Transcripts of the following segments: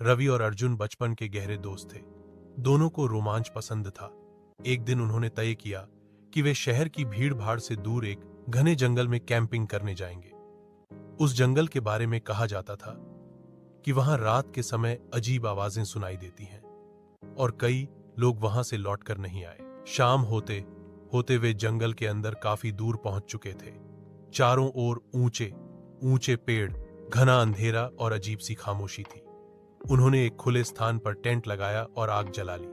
रवि और अर्जुन बचपन के गहरे दोस्त थे। दोनों को रोमांच पसंद था। एक दिन उन्होंने तय किया कि वे शहर की भीड़-भाड़ से दूर एक घने जंगल में कैंपिंग करने जाएंगे। उस जंगल के बारे में कहा जाता था कि वहां रात के समय अजीब आवाजें सुनाई देती हैं और कई लोग वहां से लौटकर नहीं आए। शाम होते होते वे जंगल के अंदर काफी दूर पहुंच चुके थे। चारों ओर ऊंचे ऊंचे पेड़, घना अंधेरा और अजीब सी खामोशी थी। उन्होंने एक खुले स्थान पर टेंट लगाया और आग जला ली।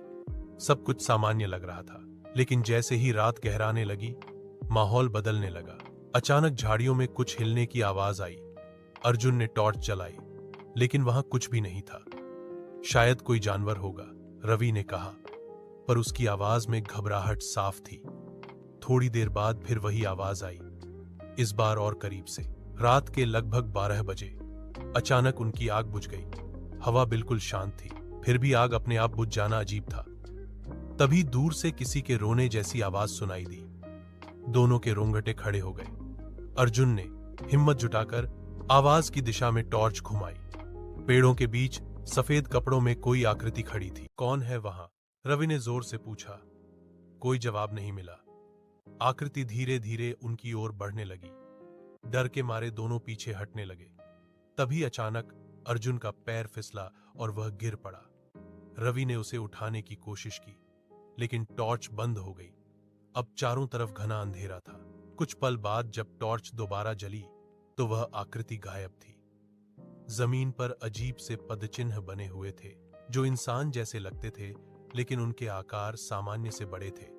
सब कुछ सामान्य लग रहा था, लेकिन जैसे ही रात गहराने लगी, माहौल बदलने लगा। अचानक झाड़ियों में कुछ हिलने की आवाज आई। अर्जुन ने टॉर्च जलाई, लेकिन वहां कुछ भी नहीं था। शायद कोई जानवर होगा, रवि ने कहा, पर उसकी आवाज में घबराहट साफ थी। थोड़ी देर बाद फिर वही आवाज आई, इस बार और करीब से। रात के लगभग 12 बजे अचानक उनकी आग बुझ गई। हवा बिल्कुल शांत थी, फिर भी आग अपने आप बुझ जाना अजीब था। तभी दूर से किसी के रोने जैसी आवाज सुनाई दी। दोनों के रोंगटे खड़े हो गए। अर्जुन ने हिम्मत जुटाकर आवाज की दिशा में टॉर्च घुमाई। पेड़ों के बीच सफेद कपड़ों में कोई आकृति खड़ी थी। कौन है वहां? रवि ने जोर से पूछा। कोई जवाब नहीं मिला। आकृति धीरे धीरे उनकी ओर बढ़ने लगी। डर के मारे दोनों पीछे हटने लगे। तभी अचानक अर्जुन का पैर फिसला और वह गिर पड़ा। रवि ने उसे उठाने की कोशिश की, लेकिन टॉर्च बंद हो गई। अब चारों तरफ घना अंधेरा था। कुछ पल बाद जब टॉर्च दोबारा जली, तो वह आकृति गायब थी। जमीन पर अजीब से पदचिन्ह बने हुए थे, जो इंसान जैसे लगते थे, लेकिन उनके आकार सामान्य से बड़े थे।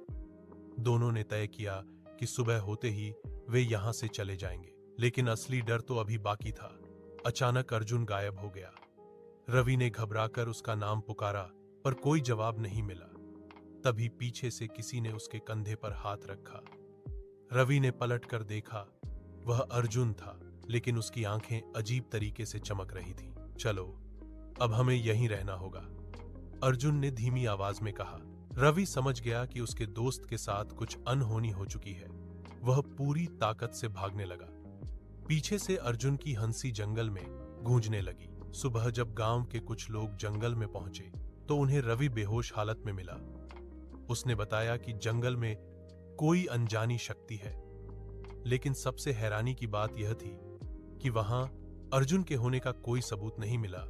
दोनों ने तय किया कि सुबह होते ही वे यहां से चले जाएंगे, लेकिन असली डर तो अभी बाकी था। अचानक अर्जुन गायब हो गया। रवि ने घबराकर उसका नाम पुकारा, पर कोई जवाब नहीं मिला। तभी पीछे से किसी ने उसके कंधे पर हाथ रखा। रवि ने पलटकर देखा, वह अर्जुन था, लेकिन उसकी आंखें अजीब तरीके से चमक रही थीं। चलो, अब हमें यहीं रहना होगा, अर्जुन ने धीमी आवाज में कहा। रवि समझ गया कि उसके दोस्त के साथ कुछ अनहोनी हो चुकी है। वह पूरी ताकत से भागने लगा। पीछे से अर्जुन की हंसी जंगल में गूंजने लगी। सुबह जब गांव के कुछ लोग जंगल में पहुंचे, तो उन्हें रवि बेहोश हालत में मिला। उसने बताया कि जंगल में कोई अनजानी शक्ति है, लेकिन सबसे हैरानी की बात यह थी कि वहां अर्जुन के होने का कोई सबूत नहीं मिला।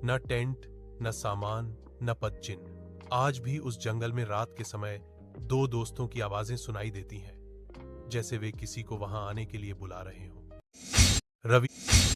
न टेंट, न सामान, न पदचिन्ह। आज भी उस जंगल में रात के समय दो दोस्तों की आवाजें सुनाई देती हैं, जैसे वे किसी को वहां आने के लिए बुला रहे हों। रवि